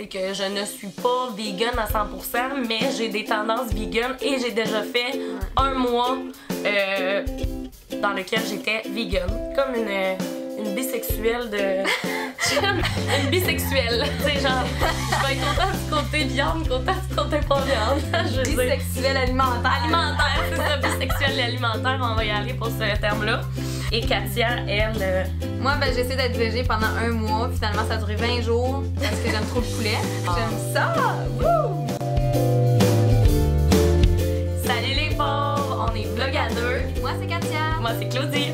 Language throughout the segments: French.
C'est que je ne suis pas vegan à 100%, mais j'ai des tendances vegan et j'ai déjà fait un mois dans lequel j'étais vegan. Comme une bisexuelle de... une bisexuelle. C'est genre, je vais être autant du côté viande qu'autant du côté pas viande. Bisexuelle alimentaire. Alimentaire, c'est ça, bisexuelle et alimentaire, on va y aller pour ce terme-là. Et Katia, elle... Moi, ben, j'essaie d'être végé pendant un mois. Finalement, ça a duré 20 jours parce que j'aime trop le poulet. J'aime ça! Wouh! Salut les pauvres, on est vlog à deux. Moi, c'est Katia. Moi, c'est Claudie.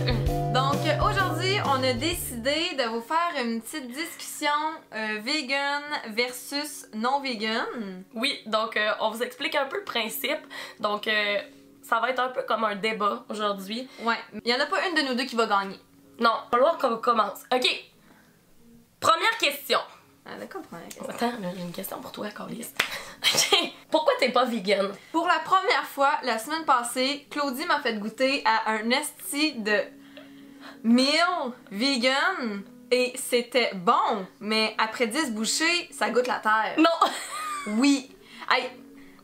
Donc, aujourd'hui, on a décidé de vous faire une petite discussion vegan versus non vegan. Oui, donc on vous explique un peu le principe. Donc, ça va être un peu comme un débat aujourd'hui. Ouais, il n'y en a pas une de nous deux qui va gagner. Non, il va falloir qu'on commence. OK. Première question. Ah, d'accord, première question. Attends, j'ai une question pour toi, Carlis. OK. Pourquoi t'es pas vegan? Pour la première fois, la semaine passée, Claudie m'a fait goûter à un esti de meal vegan et c'était bon, mais après 10 bouchées, ça goûte la terre. Non! Oui. Hey,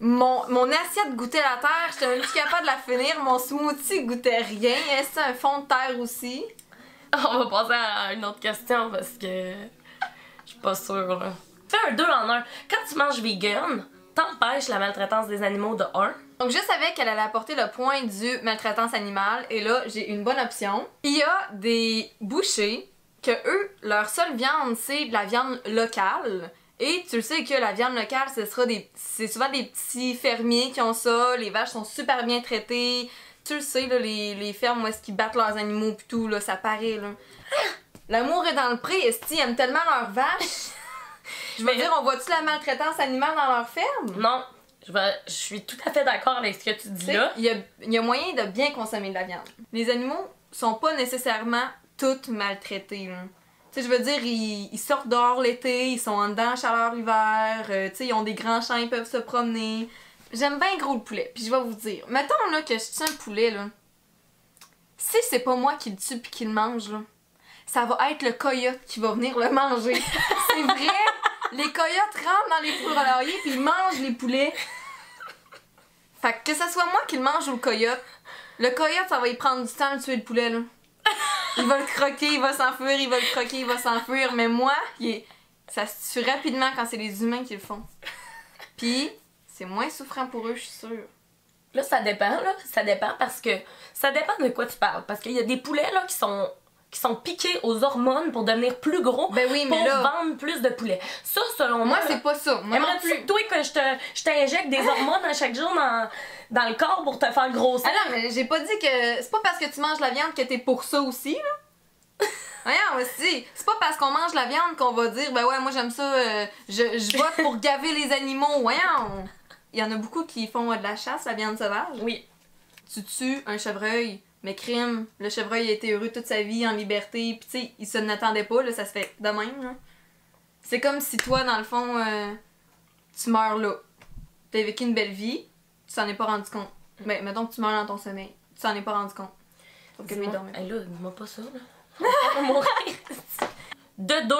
mon assiette goûtait la terre, j'étais même plus capable de la finir, mon smoothie goûtait rien, est-ce que c'est un fond de terre aussi? On va passer à une autre question parce que je suis pas sûre. Là. Fais un 2 en 1. Quand tu manges vegan, t'empêches la maltraitance des animaux de 1. Donc je savais qu'elle allait apporter le point du maltraitance animale et là j'ai une bonne option. Il y a des bouchers que eux, leur seule viande c'est de la viande locale. Et tu le sais que la viande locale, c'est souvent des petits fermiers qui ont ça, les vaches sont super bien traitées. Tu le sais, là, les fermes où est-ce qu'ils battent leurs animaux pis tout, là, ça paraît, là. L'amour est dans le pré, est-ce qu'ils aiment tellement leurs vaches? Je veux dire, on voit-tu la maltraitance animale dans leur ferme? Non, je suis tout à fait d'accord avec ce que tu dis là. Il y a moyen de bien consommer de la viande. Les animaux sont pas nécessairement tous maltraités, là. Tu sais, je veux dire, ils sortent dehors l'été, ils sont en dedans chaleur l'hiver, tu sais, ils ont des grands champs, ils peuvent se promener. J'aime bien gros le poulet, puis je vais vous dire, mettons là que je tue un poulet là, si c'est pas moi qui le tue puis qui le mange là, ça va être le coyote qui va venir le manger. C'est vrai, les coyotes rentrent dans les poulaillers puis ils mangent les poulets. Fait que ça soit moi qui le mange ou le coyote ça va y prendre du temps de tuer le poulet là. Il va le croquer, il va s'enfuir, il va le croquer, il va s'enfuir, mais moi, ça se tue rapidement quand c'est les humains qui le font. Puis c'est moins souffrant pour eux, je suis sûre. Là, ça dépend, là. Ça dépend parce que... Ça dépend de quoi tu parles. Parce qu'il y a des poulets, là, qui sont piqués aux hormones pour devenir plus gros, ben oui, mais pour là, vendre plus de poulets. Ça, selon moi... Moi, c'est pas ça. Moi non plus. Aimerais-tu, toi, que je t'injecte des hormones à chaque jour dans le corps pour te faire grossir? Ah non, mais j'ai pas dit que... C'est pas parce que tu manges la viande que t'es pour ça aussi, là. Voyons, aussi. C'est pas parce qu'on mange la viande qu'on va dire, ben ouais, moi j'aime ça, je vote pour gaver les animaux. Voyons. Il y en a beaucoup qui font de la chasse, la viande sauvage. Oui. Tu tues un chevreuil, mais crime, le chevreuil a été heureux toute sa vie en liberté, pis tu sais, il se n'attendait pas, là, ça se fait de même, là. C'est comme si toi, dans le fond, tu meurs là. T'as vécu une belle vie, tu t'en es pas rendu compte. Ben, mettons que tu meurs dans ton sommeil, tu t'en es pas rendu compte. Sauf que lui, il dormait. Hey, là, dis-moi pas ça, là. On va mourir. De 2,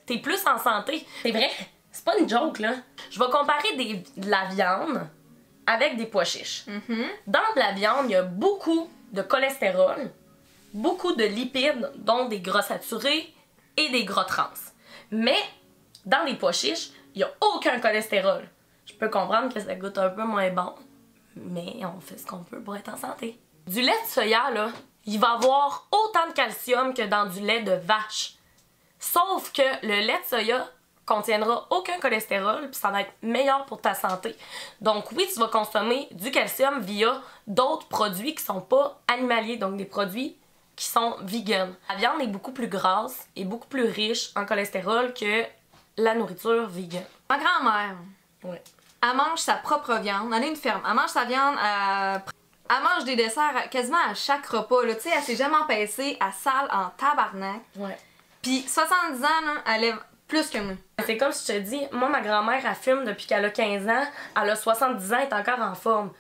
t'es plus en santé. C'est vrai. C'est pas une joke, là. Je vais comparer de la viande avec des pois chiches. Dans de la viande, il y a beaucoup de cholestérol, beaucoup de lipides, dont des gras saturés et des gras trans. Mais dans les pois chiches, il n'y a aucun cholestérol. Je peux comprendre que ça goûte un peu moins bon, mais on fait ce qu'on peut pour être en santé. Du lait de soya, là, il va avoir autant de calcium que dans du lait de vache. Sauf que le lait de soya contiendra aucun cholestérol, puis ça va être meilleur pour ta santé. Donc oui, tu vas consommer du calcium via d'autres produits qui sont pas animaliers, donc des produits qui sont vegan. La viande est beaucoup plus grasse et beaucoup plus riche en cholestérol que la nourriture vegan. Ma grand-mère, Ouais. elle mange sa propre viande, elle a une ferme, elle mange sa viande, elle mange des desserts quasiment à chaque repas, là, tu sais, elle s'est jamais empêchée, elle sale en tabarnak. Ouais. Puis 70 ans, là, elle est plus que moi. C'est comme si je te dis, moi ma grand-mère elle fume depuis qu'elle a 15 ans, elle a 70 ans, elle est encore en forme.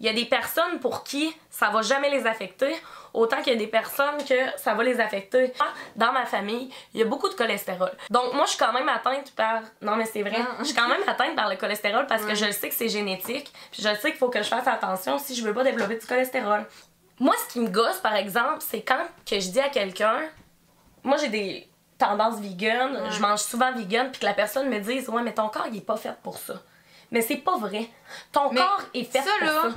Il y a des personnes pour qui ça va jamais les affecter, autant qu'il y a des personnes que ça va les affecter. Dans ma famille, il y a beaucoup de cholestérol. Donc moi, je suis quand même atteinte par... Non, mais c'est vrai. Je suis quand même atteinte par le cholestérol parce que je sais que c'est génétique. Puis je sais qu'il faut que je fasse attention si je veux pas développer du cholestérol. Moi, ce qui me gosse, par exemple, c'est quand que je dis à quelqu'un... Moi, j'ai des tendances vegan, je mange souvent vegan, puis que la personne me dise « Ouais, mais ton corps, il est pas fait pour ça. » Mais c'est pas vrai. Ton corps est fait pour ça.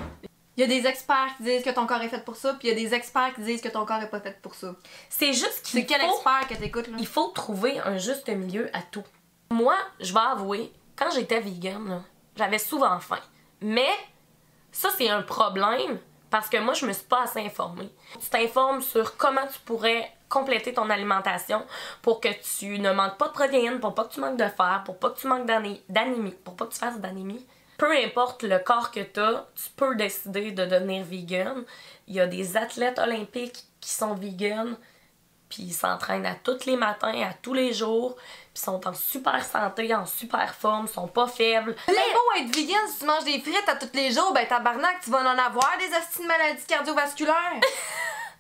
Il y a des experts qui disent que ton corps est fait pour ça, puis il y a des experts qui disent que ton corps est pas fait pour ça. C'est juste qu'il C'est quel expert que t'écoutes, là? Il faut trouver un juste milieu à tout. Moi, je vais avouer, quand j'étais vegan, j'avais souvent faim. Mais ça, c'est un problème parce que moi, je me suis pas assez informée. Tu t'informes sur comment tu pourrais compléter ton alimentation pour que tu ne manques pas de protéines, pour pas que tu manques de fer, pour pas que tu manques d'anémie, pour pas que tu fasses d'anémie. Peu importe le corps que tu as, tu peux décider de devenir vegan. Il y a des athlètes olympiques qui sont vegan, puis ils s'entraînent à tous les matins, à tous les jours, puis sont en super santé, en super forme, sont pas faibles. C'est beau être vegan si tu manges des frites à tous les jours, ben tabarnak, tu vas en avoir des hosties de maladies cardiovasculaires.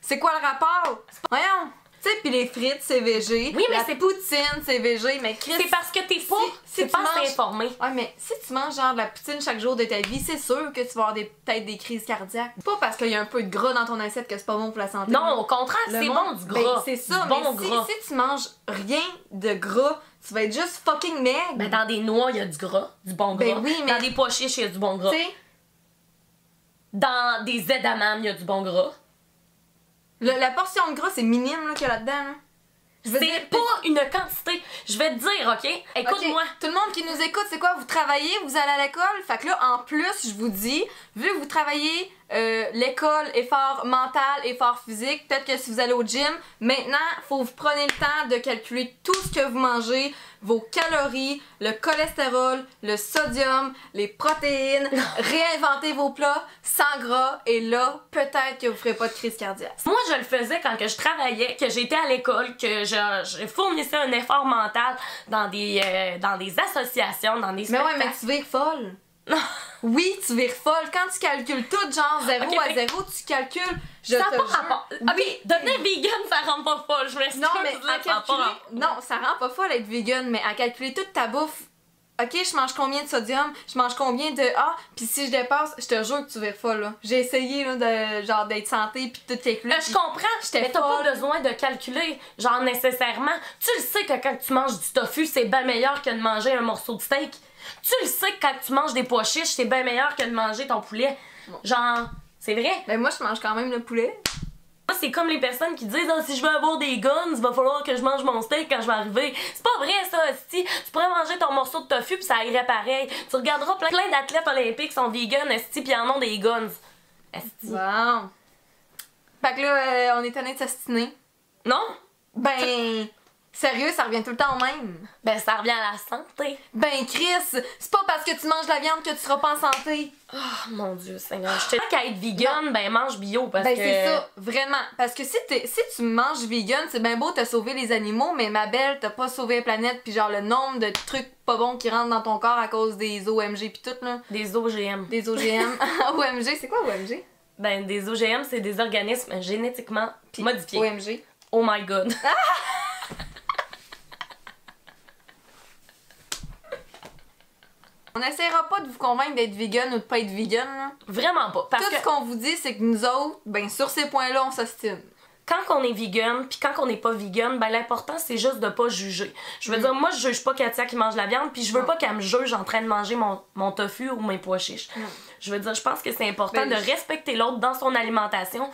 C'est quoi le rapport? Voyons! Tu sais, pis les frites, c'est végé. Oui, mais la poutine, c'est végé, mais Chris... C'est parce que t'es pas, si t'es pas tu manges... informé. Ouais, mais si tu manges genre de la poutine chaque jour de ta vie, c'est sûr que tu vas avoir peut-être des crises cardiaques. C'est pas parce qu'il y a un peu de gras dans ton assiette que c'est pas bon pour la santé. Non, au contraire, c'est bon du gras. Ben, c'est ça, du bon mais gras. si tu manges rien de gras, tu vas être juste fucking maigre. Ben, dans des noix, il y a du gras, du bon gras. Ben oui, mais... Dans des pois chiches, il y a du bon gras. Tu sais... Dans des edamame, il y a du bon gras. La portion de gras, c'est minime là, qu'il y a là-dedans. Là. C'est pas une quantité. Je vais te dire, OK? Écoute-moi. Okay. Tout le monde qui nous écoute, c'est quoi? Vous travaillez, vous allez à l'école. Fait que là, en plus, je vous dis, vu que vous travaillez l'école, effort mental, effort physique, peut-être que si vous allez au gym, maintenant, faut que vous preniez le temps de calculer tout ce que vous mangez, vos calories, le cholestérol, le sodium, les protéines, réinventer vos plats sans gras, et là, peut-être que vous ferez pas de crise cardiaque. Moi, je le faisais quand que je travaillais, que j'étais à l'école, que je fournissais un effort mental dans des associations, dans des spectacles. Mais ouais, mais tu vires folle. Oui, tu vires folle. Quand tu calcules tout, genre 0 à 0, tu calcules. Ça n'a pas rapport. Oui, devenir vegan, ça rend pas folle. Je m'excuse. Non, mais à calculer. Non, ça rend pas folle être vegan, mais à calculer toute ta bouffe. Ok, je mange combien de sodium, je mange combien de puis si je dépasse, je te jure que tu vires folle là. J'ai essayé là de genre d'être santé puis tout calculer. Je comprends, mais t'as pas besoin de calculer, genre nécessairement. Tu le sais que quand tu manges du tofu, c'est bien meilleur que de manger un morceau de steak. Tu le sais que quand tu manges des pois chiches, c'est bien meilleur que de manger ton poulet. Bon. Genre, c'est vrai. Ben moi je mange quand même le poulet. C'est comme les personnes qui disent oh, si je veux avoir des guns, il va falloir que je mange mon steak quand je vais arriver. C'est pas vrai ça, si tu pourrais manger ton morceau de tofu puis ça irait pareil. Tu regarderas plein d'athlètes olympiques qui sont vegan, esti, puis en ont des guns. Esti. Bon. Fait que là, on est tanné de s'astiner. Non? Ben... Sérieux, ça revient tout le temps au même. Ben, ça revient à la santé. Ben, Chris, c'est pas parce que tu manges de la viande que tu seras pas en santé. Oh, mon Dieu Seigneur. Je te dis qu'à être vegan, ben, mange bio parce que... Ben, c'est ça, vraiment. Parce que si tu manges vegan, c'est bien beau, t'as sauvé les animaux, mais ma belle, t'as pas sauvé la planète, pis genre le nombre de trucs pas bons qui rentrent dans ton corps à cause des OMG pis tout, là. Des OGM. Des OGM. OMG, c'est quoi OMG? Ben, des OGM, c'est des organismes génétiquement modifiés. OMG. Oh my god. On n'essaiera pas de vous convaincre d'être vegan ou de pas être vegan, là. Vraiment pas. Tout ce qu'on vous dit, c'est que nous autres, ben sur ces points-là, on s'ostine. Quand on est vegan, puis quand on n'est pas vegan, ben l'important c'est juste de pas juger. Je veux dire, moi je juge pas Katia qui mange la viande, puis je veux pas qu'elle me juge en train de manger mon tofu ou mes pois chiches. Je veux dire, je pense que c'est important de respecter l'autre dans son alimentation.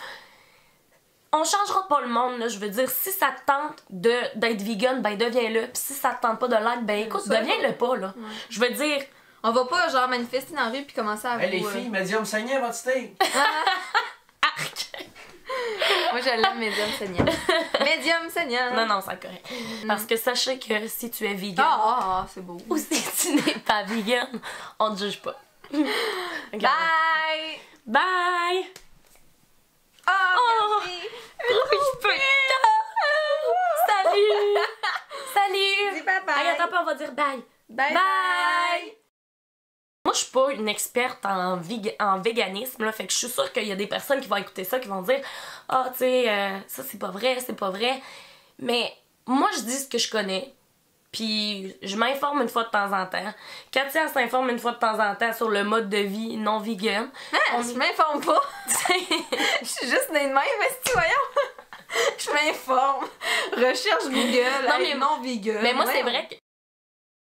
On changera pas le monde, là. Je veux dire, si ça te tente d'être vegan, ben deviens-le. Puis si ça te tente pas de l'être, ben écoute, deviens-le pas, là. Je veux dire... On va pas, genre, manifester dans la rue puis commencer à... Hey, les filles, médium saignant votre steak! Arc! Moi, je l'aime médium saignant. Médium saignant! Non, non, c'est correct. Parce que sachez que si tu es vegan... c'est beau. Ou si tu n'es pas vegan, on te juge pas. Bye! Bye! Oh, je peux... Salut! Salut! Dis bye bye! Allez, attends pas, on va dire bye! Bye! Bye! Moi, moi, je suis pas une experte en véganisme, là, fait que je suis sûre qu'il y a des personnes qui vont écouter ça, qui vont dire « Ah, tu sais, ça c'est pas vrai. » Mais moi, je dis ce que je connais, puis je m'informe une fois de temps en temps. Katia s'informe une fois de temps en temps sur le mode de vie non vegan. Je m'informe pas. Je suis juste née de même, mais voyons. Je m'informe. Recherche Google. Non, mais non vegan. Mais moi, Ouais. c'est vrai que